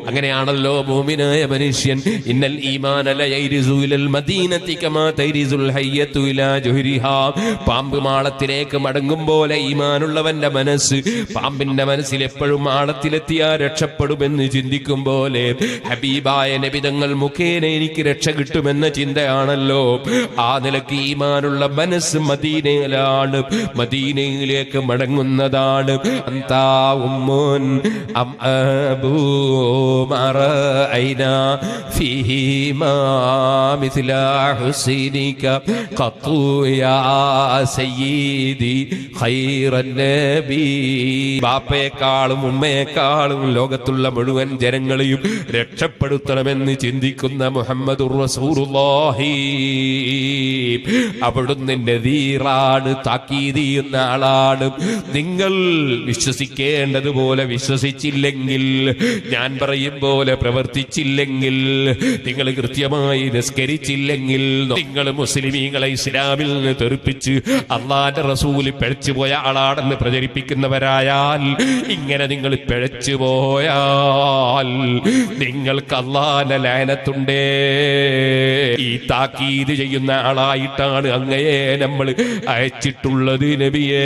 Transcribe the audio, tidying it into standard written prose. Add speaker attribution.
Speaker 1: അങ്ങനെയാണല്ലോ മുഅ്മിനായ മനുഷ്യൻ. ഇന്നൽ ഈമാന ലയരിസു ഇലൽ മദീനതി കമാ തരിസുൽ ഹയ്യതു ഇലാ ജുഹരിഹാ. പാമ്പ് മാളത്തിലേക്ക് മടങ്ങും പോലെ ഈമാനുള്ളവന്റെ മനസ്സ്, പാമ്പിന്റെ മനസ്സിൽ എപ്പോഴും മാളത്തിലെത്തിയാൽ രക്ഷപ്പെടുമെന്ന് ചിന്തിക്കും പോലെ ഹബീബായ നബി തങ്ങൾ മുഖേന എനിക്ക് രക്ഷ കിട്ടുമെന്ന ചിന്തയാണല്ലോ. ആ നിലക്ക് ഈമാനുള്ള മനസ്സ് മദീനയിലാണ്, മദീനയിലേക്ക് മടങ്ങുന്നതാണ്. അന്താ ഉമ്മുൻ അം അബൂ മറഅയ്നാ ഫീഹിമാ മിസ്ല ഹുസൈനിക ഖത്തു യാ സയ്യിദി ഖൈറൻ നബി. ബാപ്പയെക്കാളും ഉമ്മയെക്കാളും ലോകത്തുള്ള മുഴുവൻ ജനങ്ങളെയും രക്ഷപ്പെടുത്തണമെന്ന് ചിന്തിക്കുന്ന മുഹമ്മദുർ റസൂലുള്ളാഹി. അവിടുന്ന് നദീറാണ്, താക്കീത് ചെയ്യുന്ന ആളാണ്. നിങ്ങൾ വിശ്വസിക്കേണ്ടതുപോലെ വിശ്വസിച്ചില്ലെങ്കിൽ, ഞാൻ പറയും പോലെ പ്രവർത്തിച്ചില്ലെങ്കിൽ, നിങ്ങൾ കൃത്യമായി നിസ്കരിച്ചില്ലെങ്കിൽ, നിങ്ങൾ മുസ്ലിമീങ്ങളെ ഇസ്ലാമിൽ നിന്ന് തെറിപ്പിച്ച് അള്ളാന്റെ റസൂല് പിഴച്ചുപോയ ആളാണെന്ന് പ്രചരിപ്പിക്കുന്നവരായാൽ, ഇങ്ങനെ നിങ്ങൾ പിഴച്ചുപോയാൽ നിങ്ങൾക്ക് അള്ളാന്റെ ലഅനത്തുണ്ടേ. ഈ താക്കീത് ചെയ്യുന്ന ആളായിട്ടാണ് അങ്ങയെ നമ്മൾ അയച്ചിട്ടുള്ളത് നബിയേ.